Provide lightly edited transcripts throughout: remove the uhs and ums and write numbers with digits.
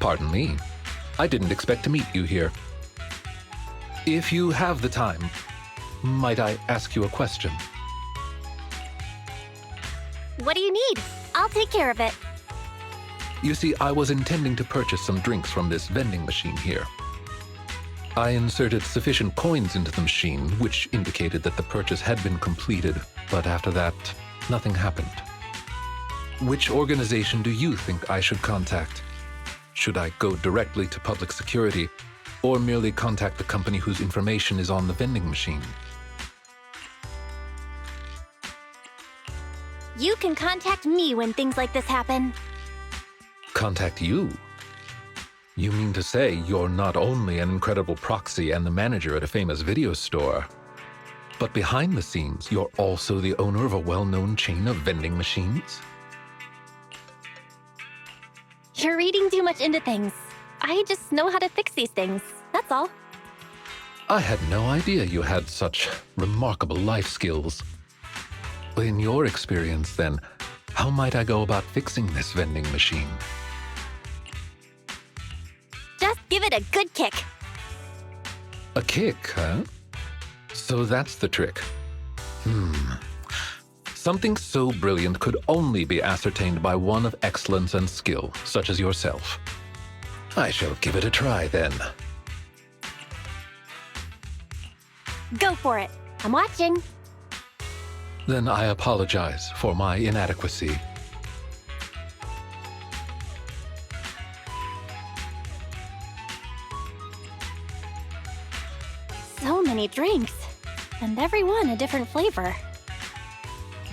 Pardon me. I didn't expect to meet you here. If you have the time, might I ask you a question? What do you need? I'll take care of it. You see, I was intending to purchase some drinks from this vending machine here. I inserted sufficient coins into the machine, which indicated that the purchase had been completed, but after that, nothing happened. Which organization do you think I should contact? Should I go directly to public security, or merely contact the company whose information is on the vending machine? You can contact me when things like this happen. Contact you? You mean to say you're not only an incredible proxy and the manager at a famous video store, but behind the scenes, you're also the owner of a well-known chain of vending machines? You're reading too much into things. I just know how to fix these things, that's all. I had no idea you had such remarkable life skills. In your experience, then, how might I go about fixing this vending machine? Just give it a good kick. A kick, huh? So that's the trick. Something so brilliant could only be ascertained by one of excellence and skill, such as yourself. I shall give it a try, then. Go for it. I'm watching. Then I apologize for my inadequacy. So many drinks, and every one a different flavor.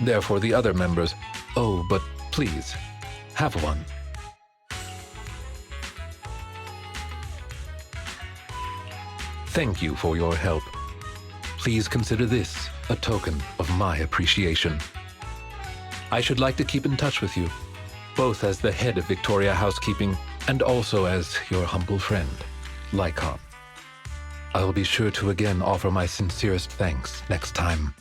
Therefore, the other members, oh, but please, have one. Thank you for your help. Please consider this a token of my appreciation. I should like to keep in touch with you, both as the head of Victoria Housekeeping and also as your humble friend, Lycaon. I'll be sure to again offer my sincerest thanks next time.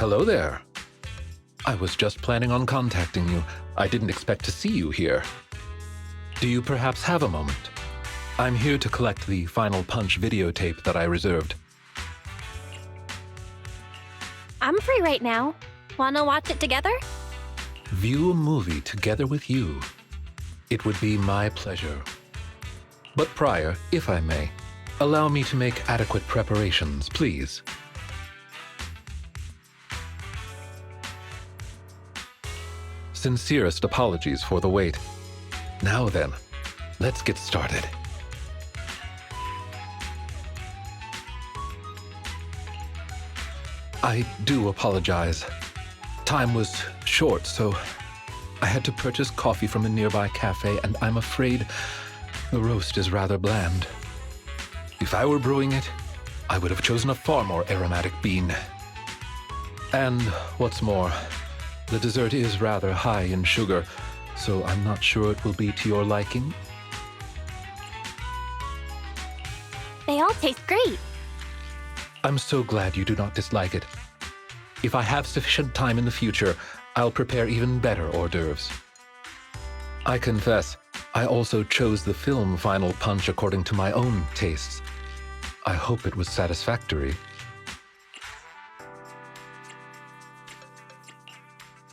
Hello there. I was just planning on contacting you. I didn't expect to see you here. Do you perhaps have a moment? I'm here to collect the Final Punch videotape that I reserved. I'm free right now. Wanna watch it together? View a movie together with you. It would be my pleasure. But prior, if I may, allow me to make adequate preparations, please. Sincerest apologies for the wait. Now then, let's get started. I do apologize. Time was short, so I had to purchase coffee from a nearby cafe, and I'm afraid the roast is rather bland. If I were brewing it, I would have chosen a far more aromatic bean. And what's more, the dessert is rather high in sugar, so I'm not sure it will be to your liking. They all taste great. I'm so glad you do not dislike it. If I have sufficient time in the future, I'll prepare even better hors d'oeuvres. I confess, I also chose the film Final Punch according to my own tastes. I hope it was satisfactory.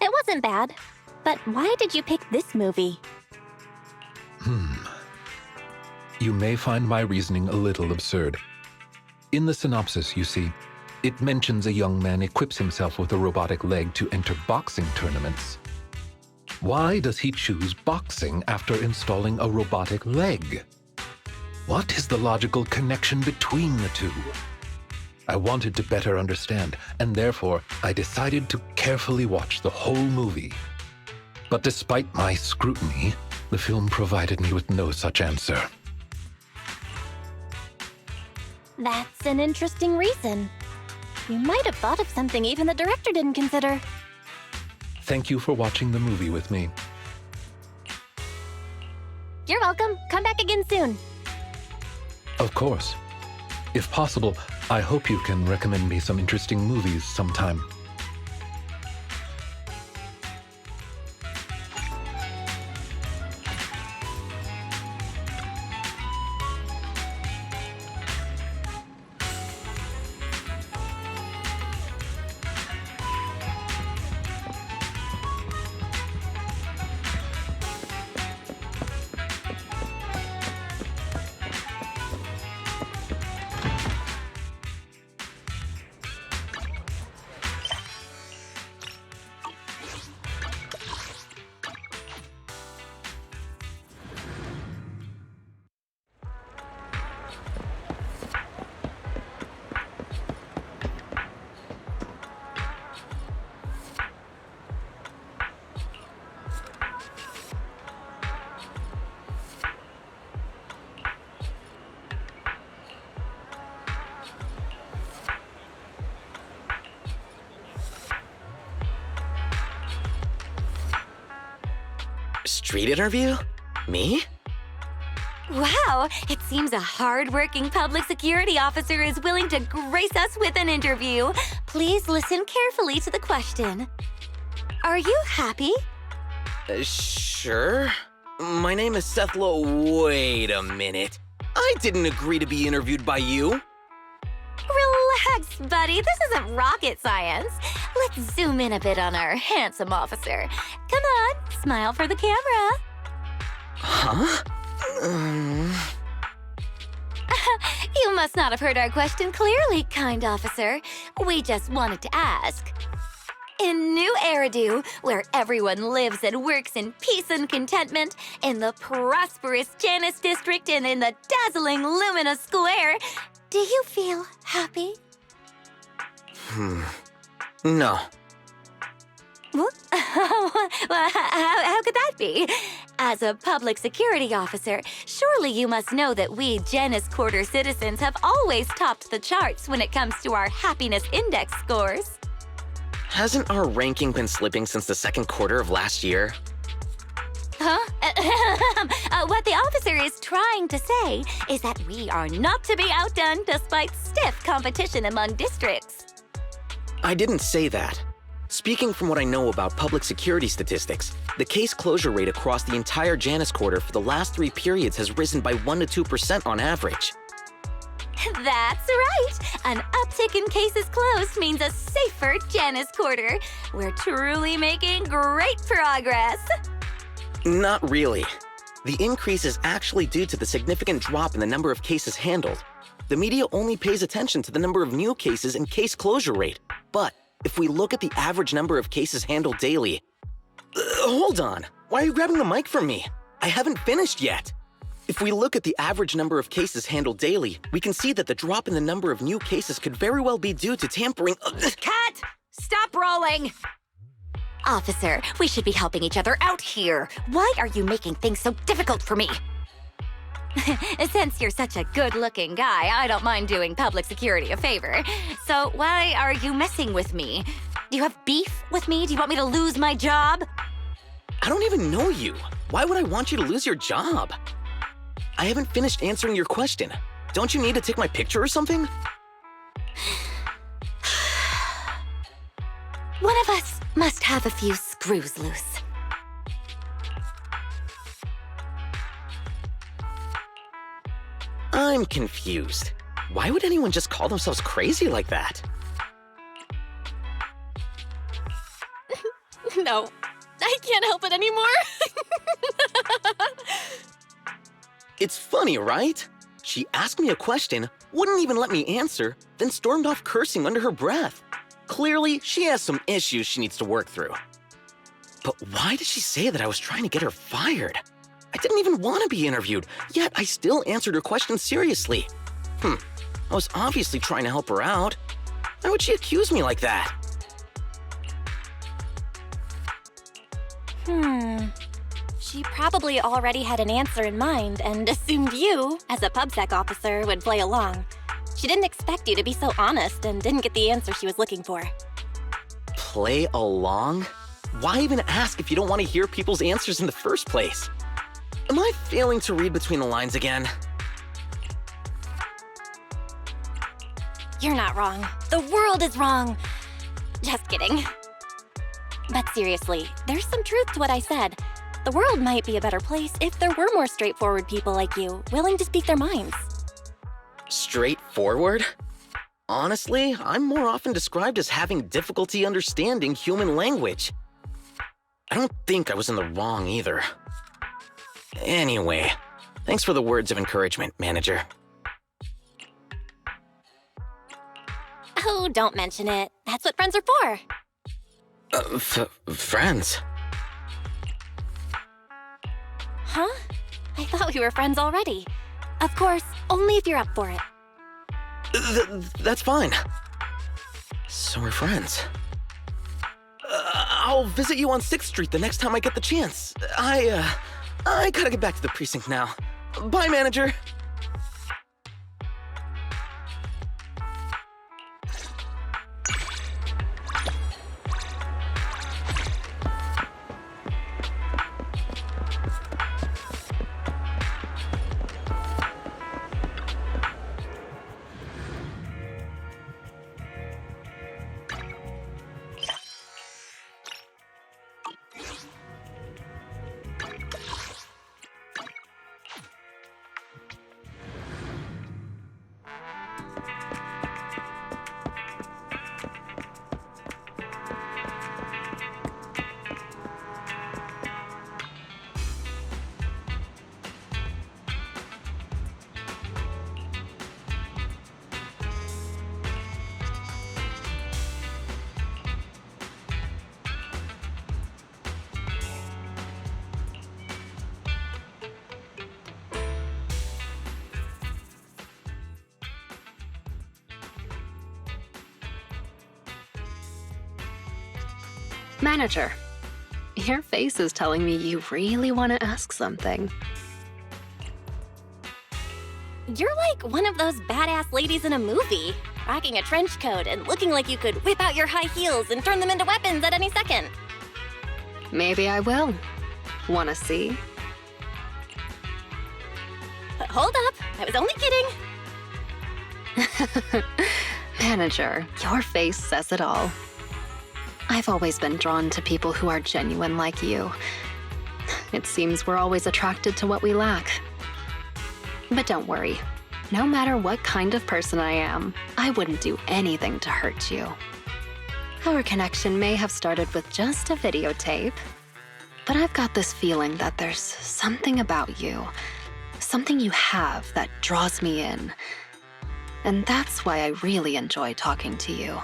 It wasn't bad. But why did you pick this movie? You may find my reasoning a little absurd. In the synopsis, you see, it mentions a young man equips himself with a robotic leg to enter boxing tournaments. Why does he choose boxing after installing a robotic leg? What is the logical connection between the two? I wanted to better understand, and therefore I decided to carefully watch the whole movie. But despite my scrutiny, the film provided me with no such answer. That's an interesting reason. You might have thought of something even the director didn't consider. Thank you for watching the movie with me. You're welcome. Come back again soon. Of course. If possible, I hope you can recommend me some interesting movies sometime. Street interview? Me? Wow, it seems a hard-working public security officer is willing to grace us with an interview. Please listen carefully to the question. Are you happy? Sure. My name is Seth Wait a minute. I didn't agree to be interviewed by you. Relax, buddy. This isn't rocket science. Let's zoom in a bit on our handsome officer. Come on, smile for the camera. Huh? You must not have heard our question clearly, kind officer. We just wanted to ask. In New Eridu, where everyone lives and works in peace and contentment, in the prosperous Janus district and in the dazzling Lumina Square, do you feel happy? No. Well, how could that be? As a public security officer, surely you must know that we Janus Quarter citizens have always topped the charts when it comes to our happiness index scores. Hasn't our ranking been slipping since the second quarter of last year? Huh? What the officer is trying to say is that we are not to be outdone despite stiff competition among districts. I didn't say that. Speaking from what I know about public security statistics, the case closure rate across the entire Janus quarter for the last 3 periods has risen by 1 to 2% on average. That's right! An uptick in cases closed means a safer Janus quarter. We're truly making great progress. Not really. The increase is actually due to the significant drop in the number of cases handled. The media only pays attention to the number of new cases and case closure rate. But if we look at the average number of cases handled daily... hold on. Why are you grabbing the mic from me? I haven't finished yet. If we look at the average number of cases handled daily, we can see that the drop in the number of new cases could very well be due to tampering... Cat! Stop rolling! Officer, we should be helping each other out here. Why are you making things so difficult for me? Since you're such a good-looking guy, I don't mind doing public security a favor. So why are you messing with me? Do you have beef with me? Do you want me to lose my job? I don't even know you. Why would I want you to lose your job? I haven't finished answering your question. Don't you need to take my picture or something? One of us must have a few screws loose. I'm confused. Why would anyone just call themselves crazy like that? No, I can't help it anymore. It's funny, right? She asked me a question, wouldn't even let me answer, then stormed off cursing under her breath. Clearly, she has some issues she needs to work through. But why did she say that I was trying to get her fired? I didn't even want to be interviewed, yet I still answered her question seriously. I was obviously trying to help her out. Why would she accuse me like that? She probably already had an answer in mind and assumed you, as a PubSec officer, would play along. She didn't expect you to be so honest and didn't get the answer she was looking for. Play along? Why even ask if you don't want to hear people's answers in the first place? Am I failing to read between the lines again? You're not wrong. The world is wrong. Just kidding. But seriously, there's some truth to what I said. The world might be a better place if there were more straightforward people like you, willing to speak their minds. Straightforward? Honestly, I'm more often described as having difficulty understanding human language. I don't think I was in the wrong either. Anyway, thanks for the words of encouragement, manager. Oh, don't mention it. That's what friends are for. Friends? Huh? I thought we were friends already. Of course, only if you're up for it. That's fine. So we're friends. I'll visit you on 6th Street the next time I get the chance. I gotta get back to the precinct now. Bye, manager. Manager, your face is telling me you really want to ask something. You're like one of those badass ladies in a movie, rocking a trench coat and looking like you could whip out your high heels and turn them into weapons at any second. Maybe I will. Wanna see? But hold up, I was only kidding. Manager, your face says it all. I've always been drawn to people who are genuine like you. It seems we're always attracted to what we lack. But don't worry. No matter what kind of person I am, I wouldn't do anything to hurt you. Our connection may have started with just a videotape, but I've got this feeling that there's something about you, something you have that draws me in. And that's why I really enjoy talking to you.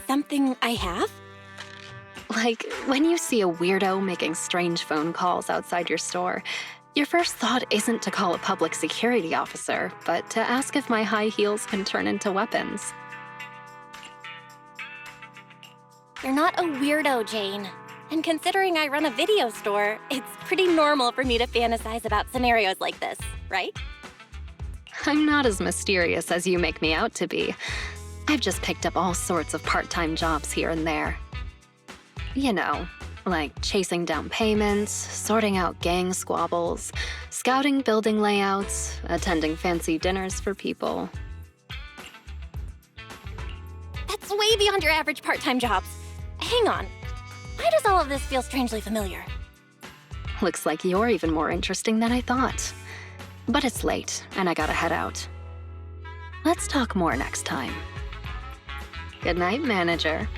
Something I have? Like when you see a weirdo making strange phone calls outside your store, your first thought isn't to call a public security officer, but to ask if my high heels can turn into weapons. You're not a weirdo, Jane. And considering I run a video store, it's pretty normal for me to fantasize about scenarios like this, right? I'm not as mysterious as you make me out to be. I've just picked up all sorts of part-time jobs here and there. You know, like chasing down payments, sorting out gang squabbles, scouting building layouts, attending fancy dinners for people. That's way beyond your average part-time jobs. Hang on. Why does all of this feel strangely familiar? Looks like you're even more interesting than I thought. But it's late, and I gotta head out. Let's talk more next time. Good night, Manager.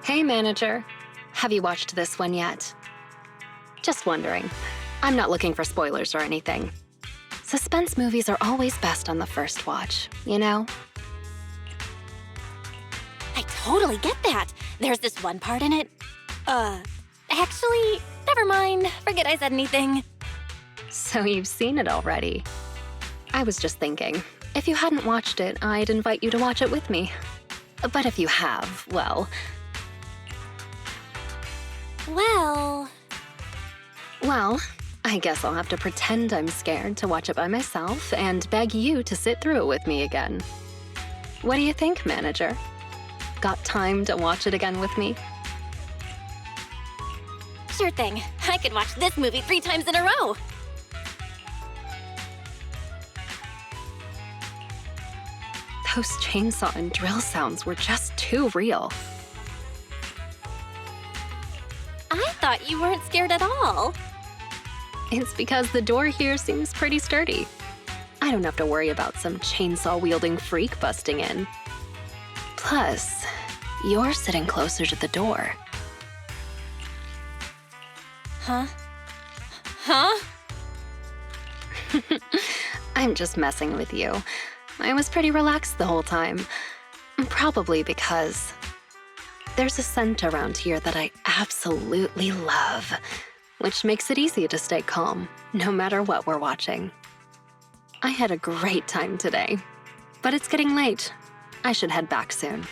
Hey, Manager. Have you watched this one yet? Just wondering. I'm not looking for spoilers or anything. Suspense movies are always best on the first watch, you know? I totally get that. There's this one part in it. Actually, never mind. Forget I said anything. So you've seen it already. I was just thinking, if you hadn't watched it, I'd invite you to watch it with me. But if you have, well... Well, I guess I'll have to pretend I'm scared to watch it by myself and beg you to sit through it with me again. What do you think, Manager? Got time to watch it again with me? Sure thing. I could watch this movie 3 times in a row. Those chainsaw and drill sounds were just too real. I thought you weren't scared at all. It's because the door here seems pretty sturdy. I don't have to worry about some chainsaw-wielding freak busting in. Plus, you're sitting closer to the door. Huh? Huh? I'm just messing with you. I was pretty relaxed the whole time. Probably because there's a scent around here that I absolutely love, which makes it easy to stay calm, no matter what we're watching. I had a great time today, but it's getting late. I should head back soon.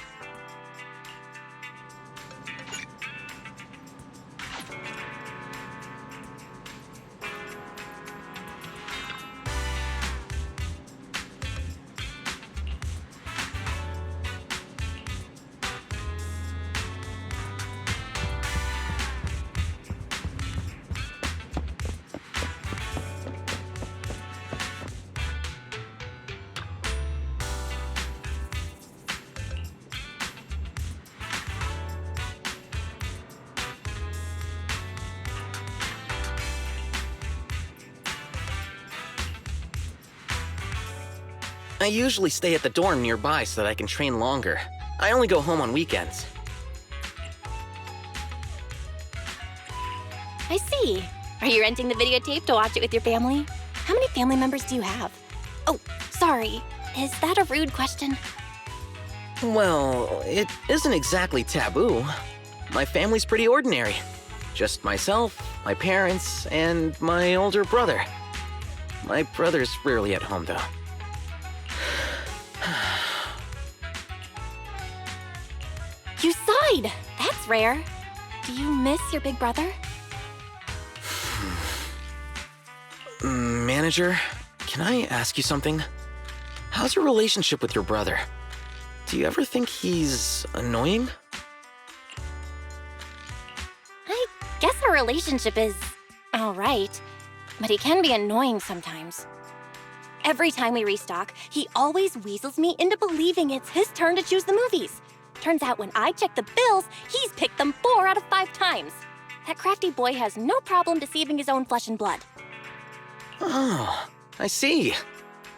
I usually stay at the dorm nearby so that I can train longer. I only go home on weekends. I see. Are you renting the videotape to watch it with your family? How many family members do you have? Oh, sorry. Is that a rude question? Well, it isn't exactly taboo. My family's pretty ordinary. Just myself, my parents, and my older brother. My brother's rarely at home, though. You sighed! That's rare. Do you miss your big brother? Manager, can I ask you something? How's your relationship with your brother? Do you ever think he's annoying? I guess our relationship is alright, but he can be annoying sometimes. Every time we restock, he always weasels me into believing it's his turn to choose the movies. Turns out when I check the bills, he's picked them 4 out of 5 times. That crafty boy has no problem deceiving his own flesh and blood. Oh, I see.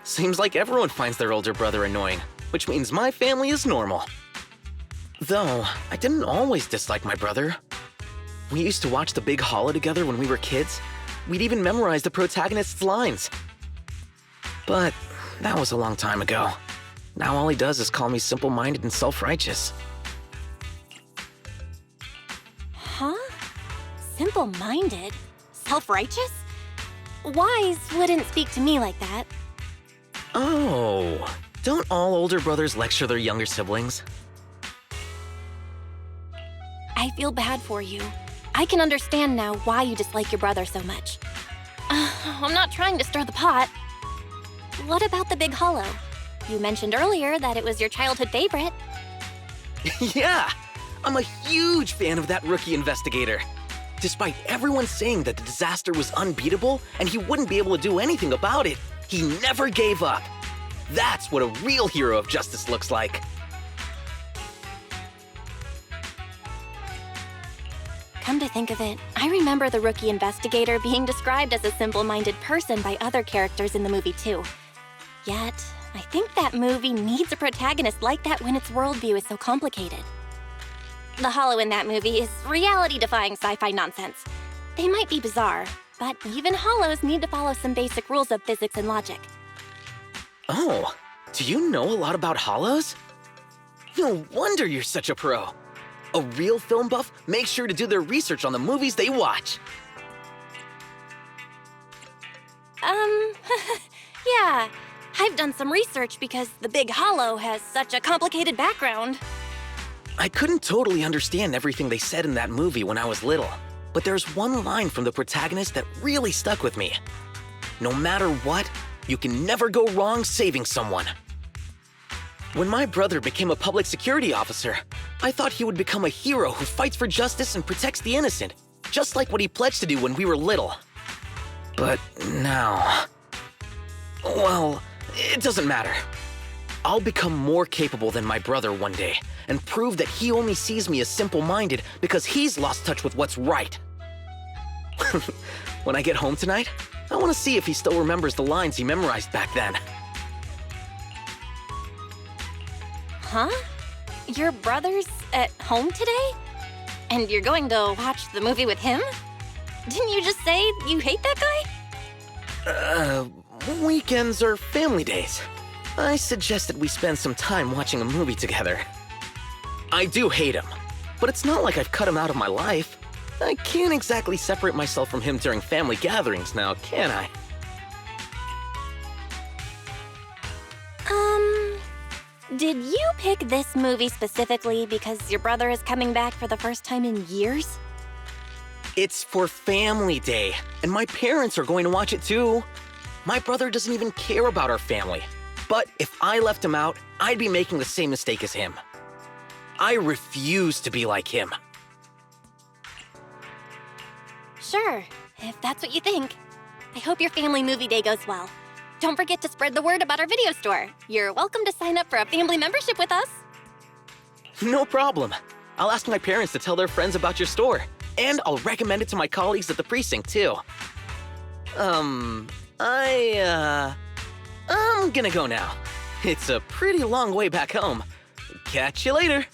Seems like everyone finds their older brother annoying, which means my family is normal. Though, I didn't always dislike my brother. We used to watch The Big Hollow together when we were kids. We'd even memorize the protagonist's lines. But that was a long time ago. Now all he does is call me simple-minded and self-righteous. Huh? Simple-minded? Self-righteous? Wise wouldn't speak to me like that. Oh, don't all older brothers lecture their younger siblings? I feel bad for you. I can understand now why you dislike your brother so much. I'm not trying to stir the pot. What about The Big Hollow? You mentioned earlier that it was your childhood favorite. Yeah, I'm a huge fan of that rookie investigator. Despite everyone saying that the disaster was unbeatable and he wouldn't be able to do anything about it, he never gave up. That's what a real hero of justice looks like. Come to think of it, I remember the rookie investigator being described as a simple-minded person by other characters in the movie too. Yet, I think that movie needs a protagonist like that when its worldview is so complicated. The Hollow in that movie is reality-defying sci-fi nonsense. They might be bizarre, but even Hollows need to follow some basic rules of physics and logic. Oh, do you know a lot about Hollows? No wonder you're such a pro. A real film buff makes sure to do their research on the movies they watch. Yeah. I've done some research because The Big Hollow has such a complicated background. I couldn't totally understand everything they said in that movie when I was little, but there's one line from the protagonist that really stuck with me. No matter what, you can never go wrong saving someone. When my brother became a public security officer, I thought he would become a hero who fights for justice and protects the innocent, just like what he pledged to do when we were little. But now... well, it doesn't matter. I'll become more capable than my brother one day, and prove that he only sees me as simple-minded because he's lost touch with what's right. When I get home tonight, I want to see if he still remembers the lines he memorized back then. Huh? Your brother's at home today? And you're going to watch the movie with him? Didn't you just say you hate that guy? Weekends are family days. I suggested we spend some time watching a movie together. I do hate him, but it's not like I've cut him out of my life. I can't exactly separate myself from him during family gatherings now, can I? Did you pick this movie specifically because your brother is coming back for the first time in years? It's for family day, and my parents are going to watch it too. My brother doesn't even care about our family. But if I left him out, I'd be making the same mistake as him. I refuse to be like him. Sure, if that's what you think. I hope your family movie day goes well. Don't forget to spread the word about our video store. You're welcome to sign up for a family membership with us. No problem. I'll ask my parents to tell their friends about your store. And I'll recommend it to my colleagues at the precinct, too. I'm gonna go now. It's a pretty long way back home. Catch you later.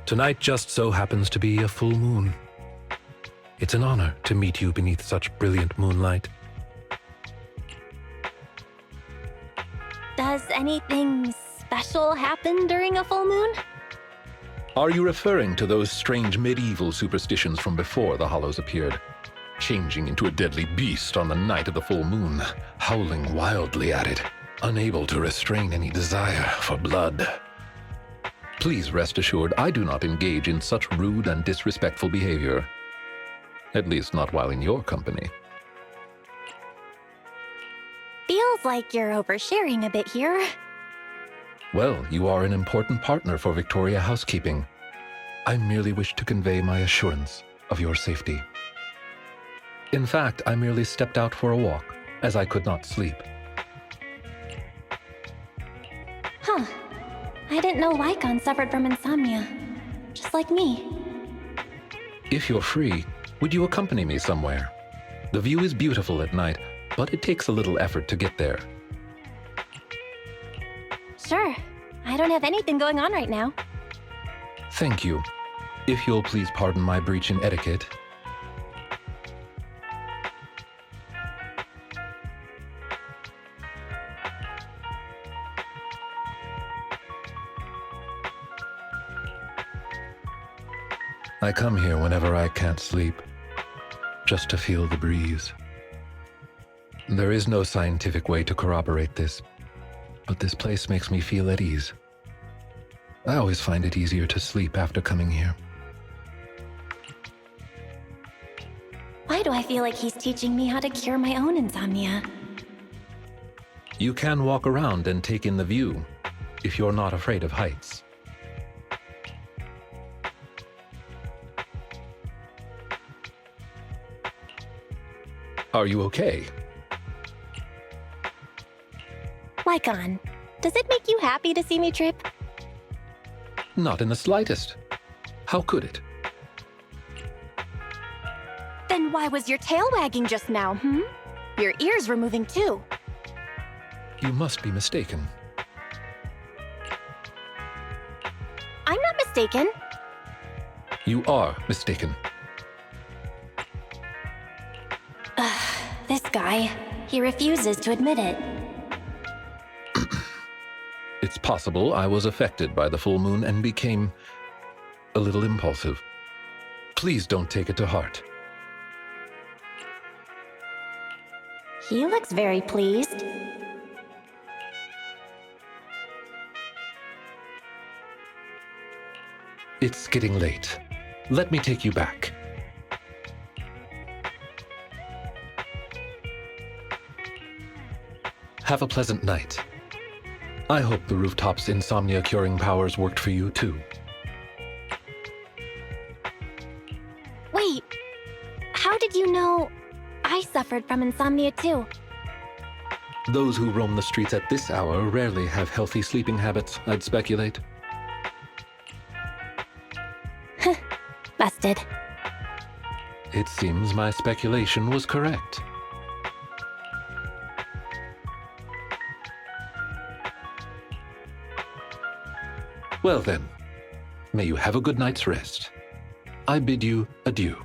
Tonight just so happens to be a full moon. It's an honor to meet you beneath such brilliant moonlight. Does anything special happen during a full moon? Are you referring to those strange medieval superstitions from before the Hollows appeared? Changing into a deadly beast on the night of the full moon, howling wildly at it, unable to restrain any desire for blood. Please rest assured, I do not engage in such rude and disrespectful behavior. At least not while in your company. Feels like you're oversharing a bit here. Well, you are an important partner for Victoria Housekeeping. I merely wish to convey my assurance of your safety. In fact, I merely stepped out for a walk, as I could not sleep. Huh. I didn't know Lycaon suffered from insomnia. Just like me. If you're free, would you accompany me somewhere? The view is beautiful at night, but it takes a little effort to get there. Sure. I don't have anything going on right now. Thank you. If you'll please pardon my breach in etiquette. I come here whenever I can't sleep, just to feel the breeze. There is no scientific way to corroborate this, but this place makes me feel at ease. I always find it easier to sleep after coming here. Why do I feel like he's teaching me how to cure my own insomnia? You can walk around and take in the view, if you're not afraid of heights. Are you okay? Lycaon, does it make you happy to see me trip? Not in the slightest. How could it? Then why was your tail wagging just now, Your ears were moving too. You must be mistaken. I'm not mistaken. You are mistaken. This guy, he refuses to admit it. It's possible I was affected by the full moon and became a little impulsive. Please don't take it to heart. He looks very pleased. It's getting late. Let me take you back. Have a pleasant night. I hope the rooftop's insomnia-curing powers worked for you, too. Wait, how did you know I suffered from insomnia too? Those who roam the streets at this hour rarely have healthy sleeping habits, I'd speculate. Busted. It seems my speculation was correct. Well then, may you have a good night's rest. I bid you adieu.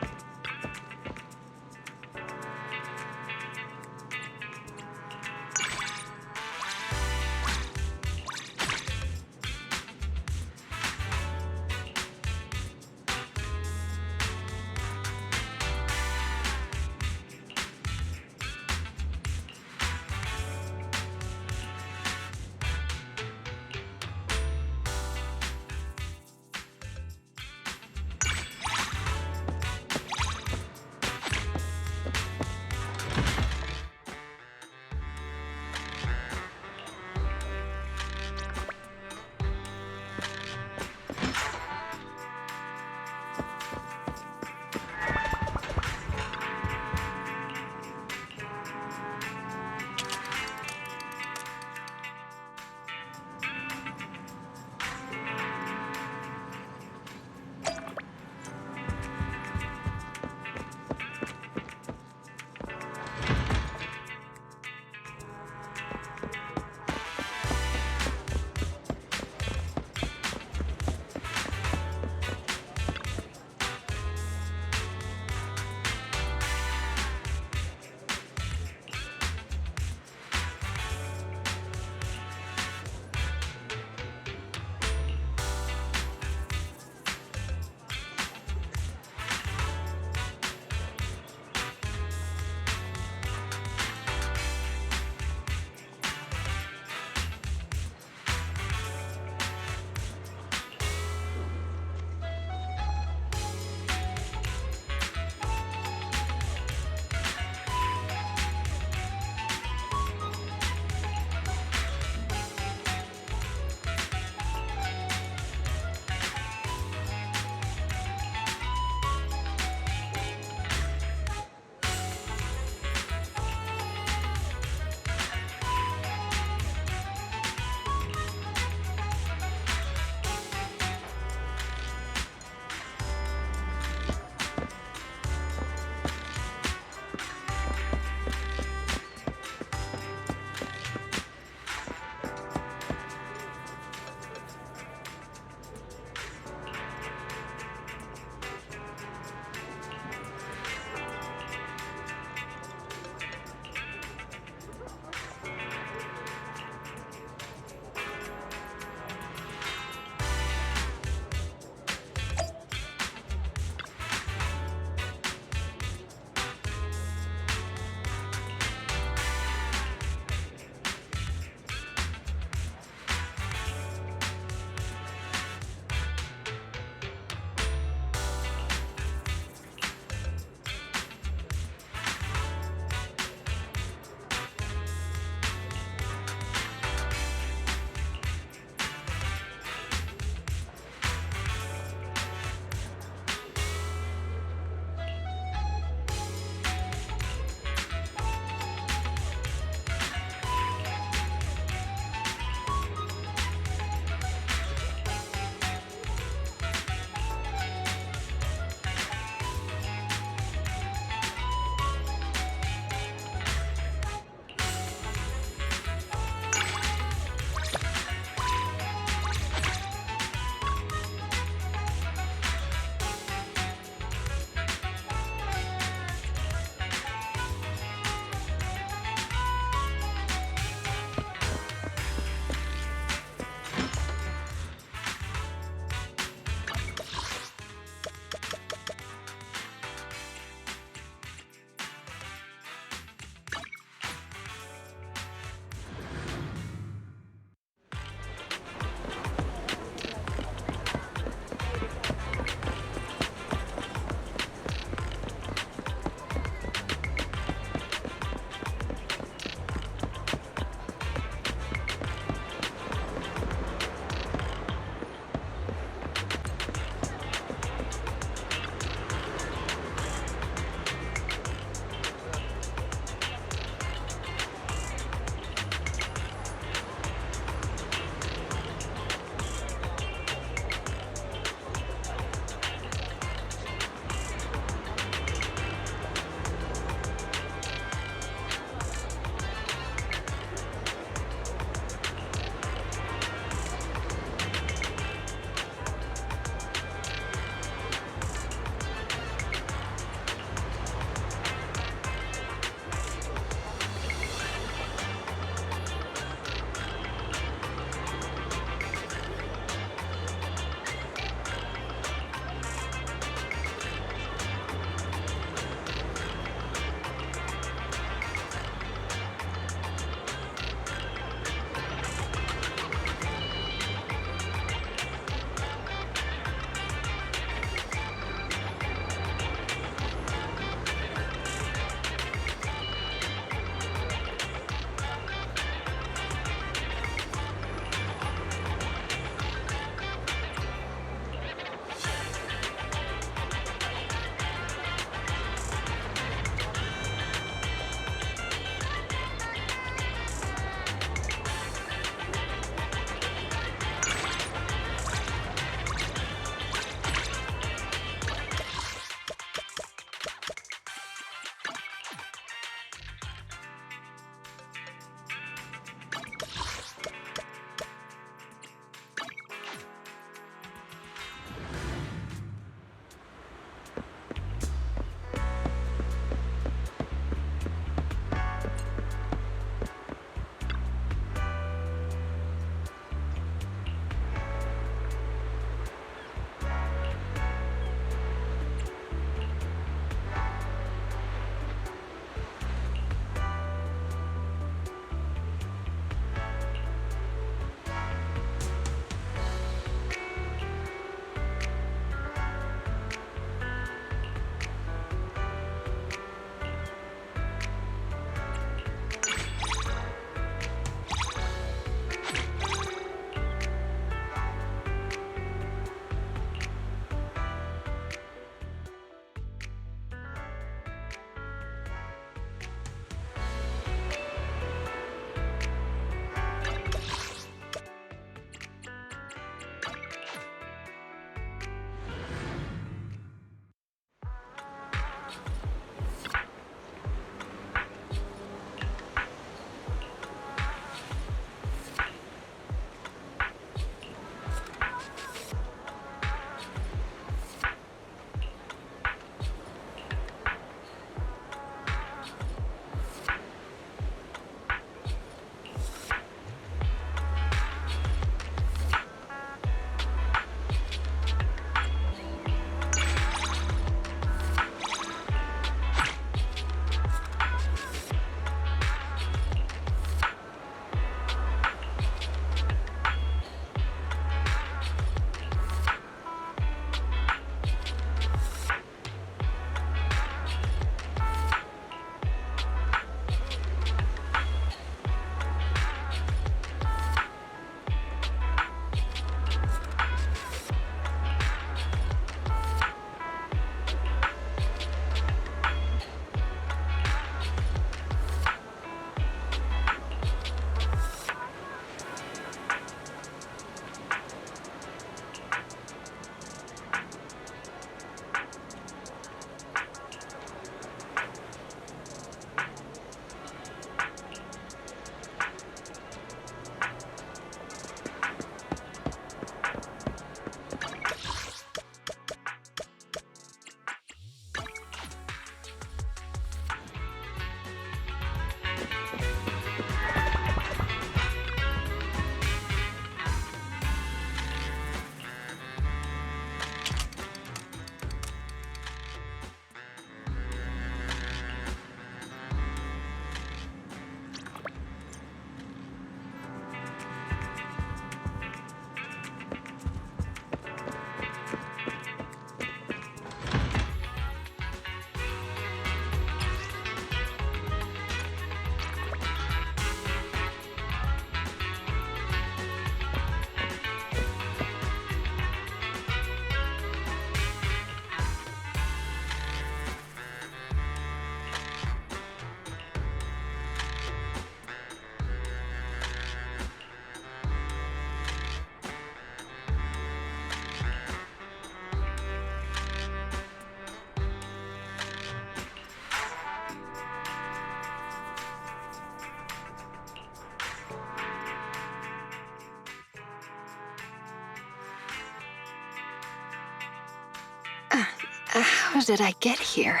How did I get here?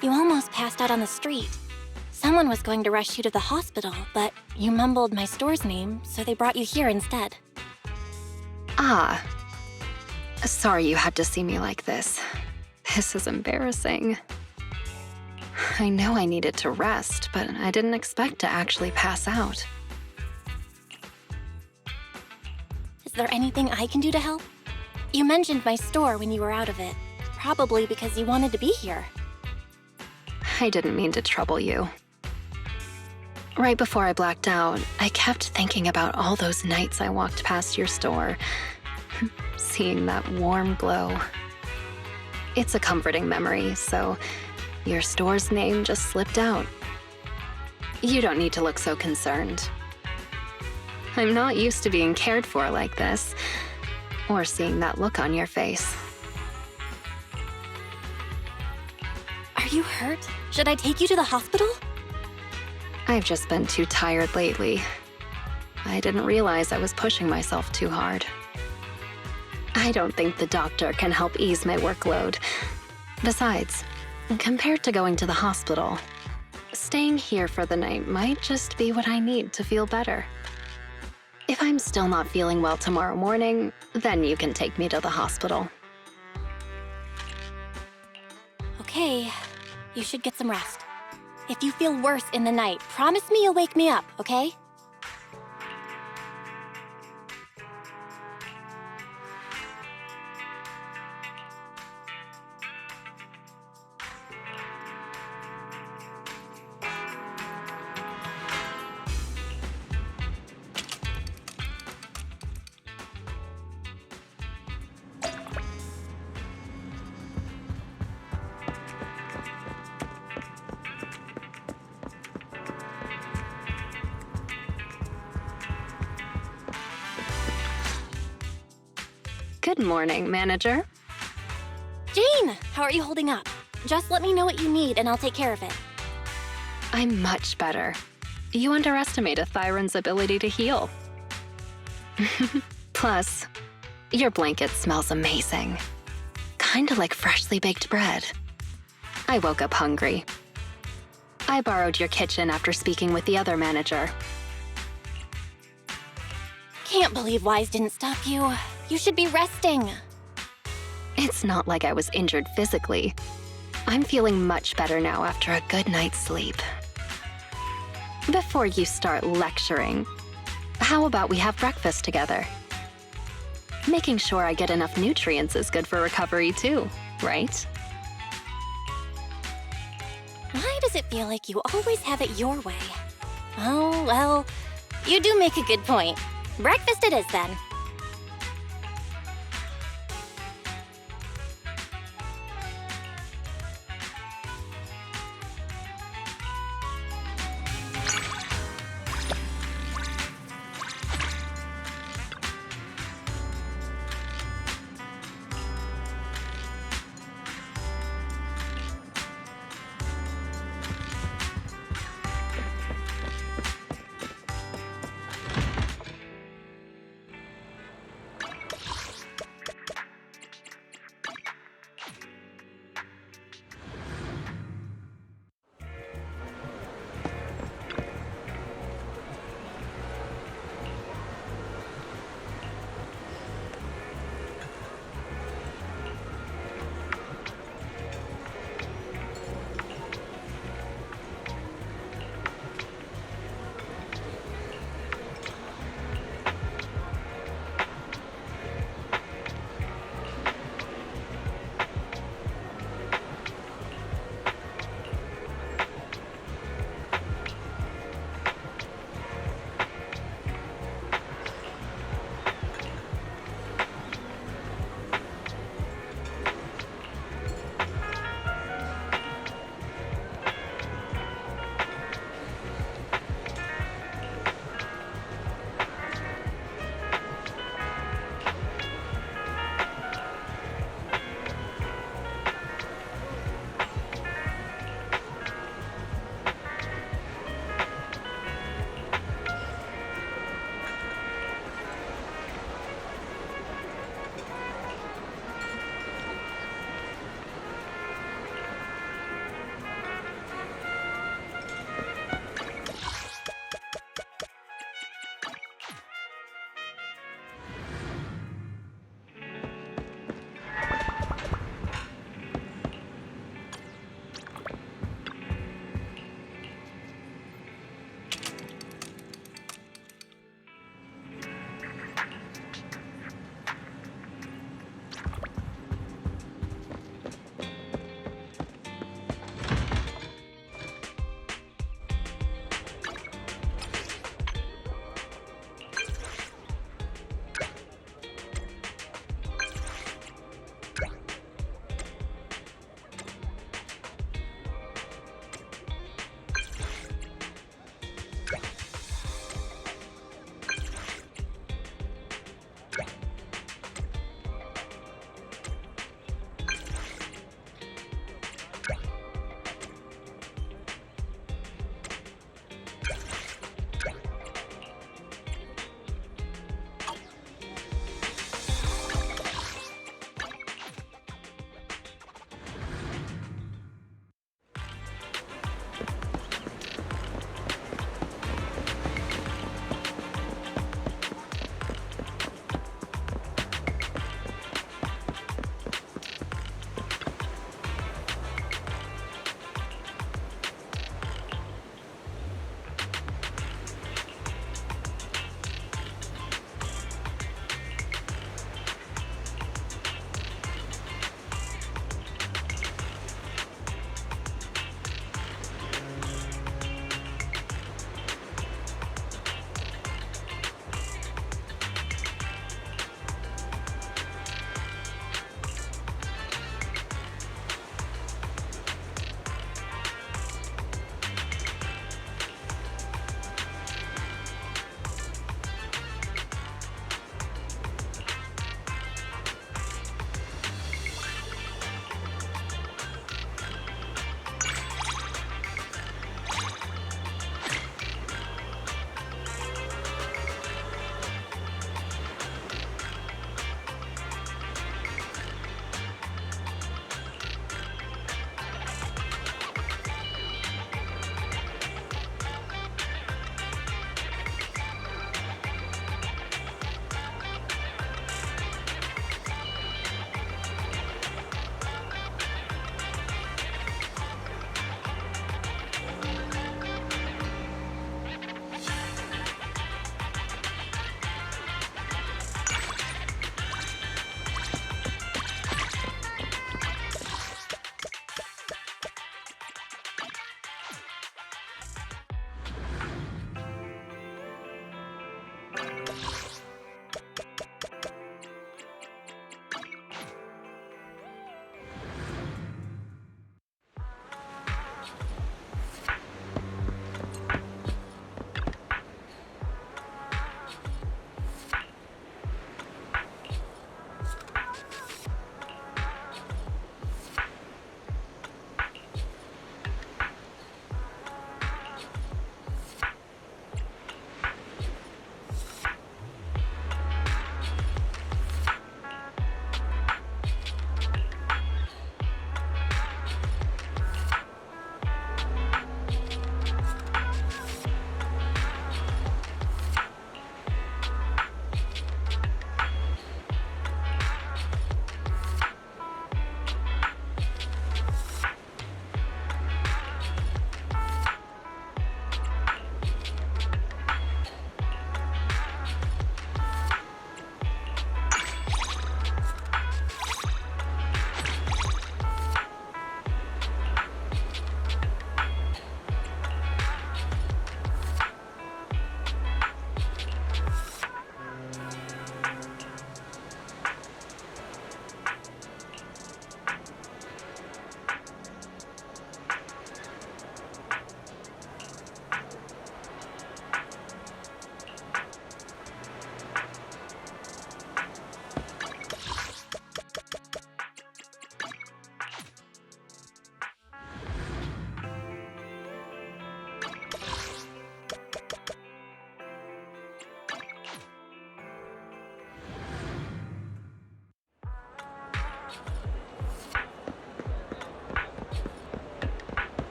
You almost passed out on the street. Someone was going to rush you to the hospital, but you mumbled my store's name, so they brought you here instead. Ah. Sorry you had to see me like this. This is embarrassing. I know I needed to rest, but I didn't expect to actually pass out. Is there anything I can do to help? You mentioned my store when you were out of it, probably because you wanted to be here. I didn't mean to trouble you. Right before I blacked out, I kept thinking about all those nights I walked past your store, seeing that warm glow. It's a comforting memory, so your store's name just slipped out. You don't need to look so concerned. I'm not used to being cared for like this, or seeing that look on your face. Are you hurt? Should I take you to the hospital? I've just been too tired lately. I didn't realize I was pushing myself too hard. I don't think the doctor can help ease my workload. Besides, compared to going to the hospital, staying here for the night might just be what I need to feel better. If I'm still not feeling well tomorrow morning, then you can take me to the hospital. Okay, you should get some rest. If you feel worse in the night, promise me you'll wake me up, okay? Good morning, manager. Jane, how are you holding up? Just let me know what you need and I'll take care of it. I'm much better. You underestimate a Thyron's ability to heal. Plus, your blanket smells amazing. Kinda like freshly baked bread. I woke up hungry. I borrowed your kitchen after speaking with the other manager. Can't believe Wise didn't stop you. You should be resting. It's not like I was injured physically. I'm feeling much better now after a good night's sleep. Before you start lecturing, how about we have breakfast together? Making sure I get enough nutrients is good for recovery too, right? Why does it feel like you always have it your way? Oh, well, you do make a good point. Breakfast it is then.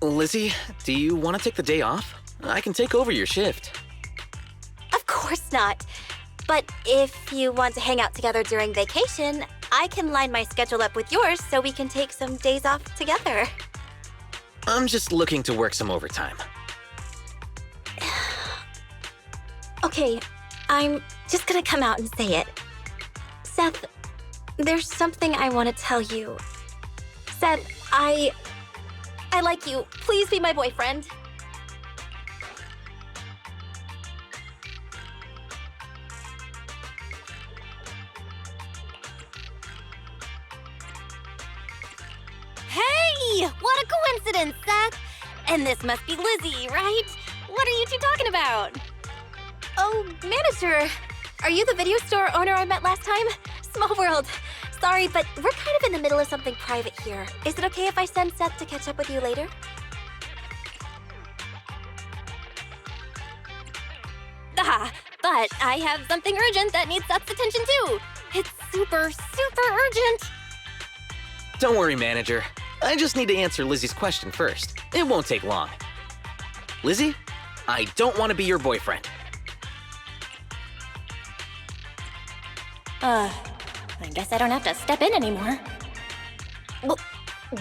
Lizzie, do you want to take the day off? I can take over your shift. Of course not. But if you want to hang out together during vacation, I can line my schedule up with yours so we can take some days off together. I'm just looking to work some overtime. Okay, I'm just gonna come out and say it. Seth, there's something I want to tell you. Seth, I like you. Please be my boyfriend. Hey! What a coincidence, Seth! And this must be Lizzie, right? What are you two talking about? Oh, manager. Are you the video store owner I met last time? Small world. Sorry, but we're kind of in the middle of something private here. Is it okay if I send Seth to catch up with you later? But I have something urgent that needs Seth's attention too. It's super, super urgent. Don't worry, manager. I just need to answer Lizzie's question first. It won't take long. Lizzie, I don't want to be your boyfriend. I guess I don't have to step in anymore. Well,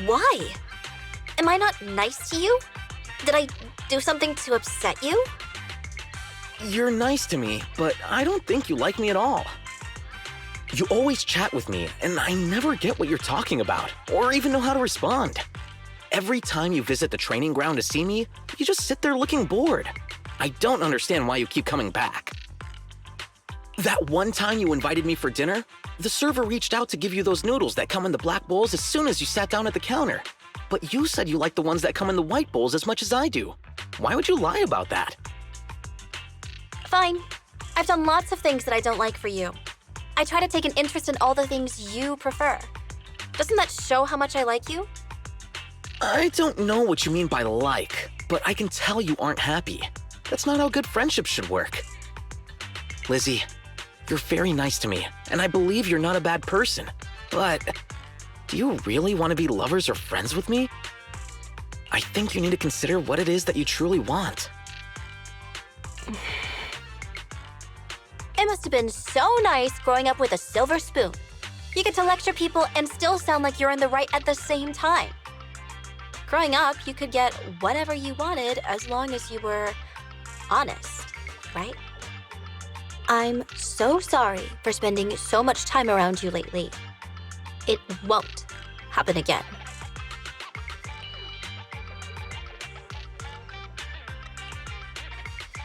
why? Am I not nice to you? Did I do something to upset you? You're nice to me, but I don't think you like me at all. You always chat with me, and I never get what you're talking about, or even know how to respond. Every time you visit the training ground to see me, you just sit there looking bored. I don't understand why you keep coming back. That one time you invited me for dinner, the server reached out to give you those noodles that come in the black bowls as soon as you sat down at the counter. But you said you like the ones that come in the white bowls as much as I do. Why would you lie about that? Fine. I've done lots of things that I don't like for you. I try to take an interest in all the things you prefer. Doesn't that show how much I like you? I don't know what you mean by like, but I can tell you aren't happy. That's not how good friendships should work. Lizzie, you're very nice to me, and I believe you're not a bad person. But do you really want to be lovers or friends with me? I think you need to consider what it is that you truly want. It must have been so nice growing up with a silver spoon. You get to lecture people and still sound like you're in the right at the same time. Growing up, you could get whatever you wanted as long as you were honest, right? I'm so sorry for spending so much time around you lately. It won't happen again.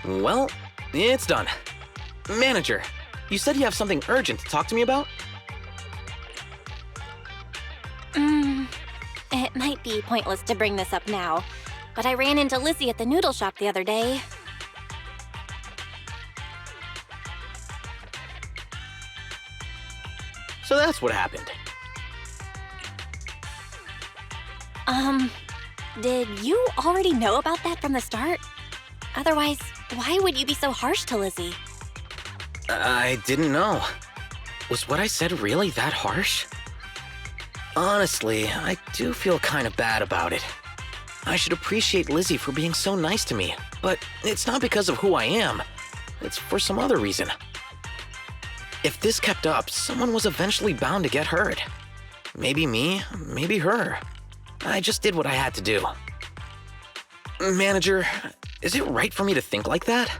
Well, it's done. Manager, you said you have something urgent to talk to me about? It might be pointless to bring this up now, but I ran into Lizzie at the noodle shop the other day. So that's what happened. Did you already know about that from the start? Otherwise, why would you be so harsh to Lizzie? I didn't know. Was what I said really that harsh? Honestly, I do feel kind of bad about it. I should appreciate Lizzie for being so nice to me, but it's not because of who I am. It's for some other reason. If this kept up, someone was eventually bound to get hurt. Maybe me, maybe her. I just did what I had to do. Manager, is it right for me to think like that?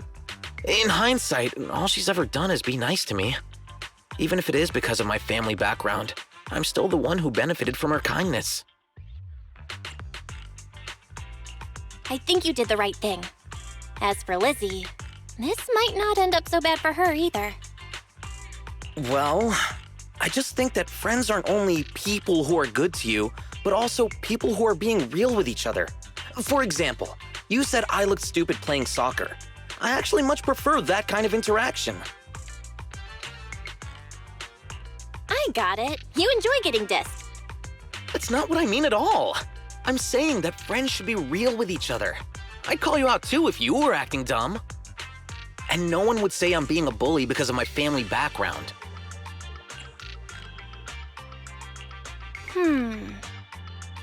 In hindsight, all she's ever done is be nice to me. Even if it is because of my family background, I'm still the one who benefited from her kindness. I think you did the right thing. As for Lizzie, this might not end up so bad for her either. Well, I just think that friends aren't only people who are good to you, but also people who are being real with each other. For example, you said I looked stupid playing soccer. I actually much prefer that kind of interaction. I got it. You enjoy getting dissed. That's not what I mean at all. I'm saying that friends should be real with each other. I'd call you out too if you were acting dumb. And no one would say I'm being a bully because of my family background.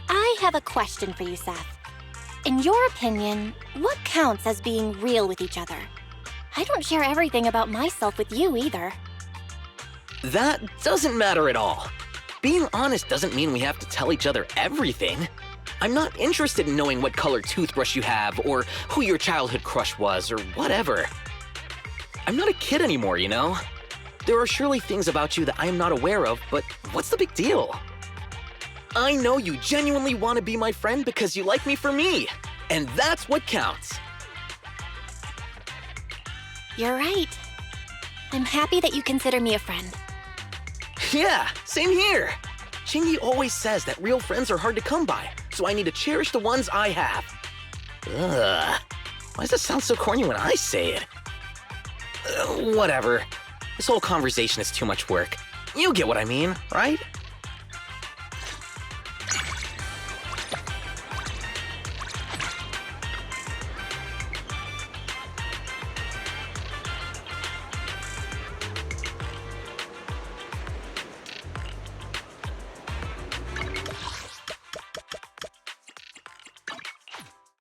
I have a question for you, Seth. In your opinion, what counts as being real with each other? I don't share everything about myself with you either. That doesn't matter at all. Being honest doesn't mean we have to tell each other everything. I'm not interested in knowing what color toothbrush you have, or who your childhood crush was, or whatever. I'm not a kid anymore, you know? There are surely things about you that I am not aware of, but what's the big deal? I know you genuinely want to be my friend because you like me for me, and that's what counts. You're right. I'm happy that you consider me a friend. Yeah, same here. Chingy always says that real friends are hard to come by, so I need to cherish the ones I have. Ugh, why does it sound so corny when I say it? Whatever. This whole conversation is too much work. You get what I mean, right?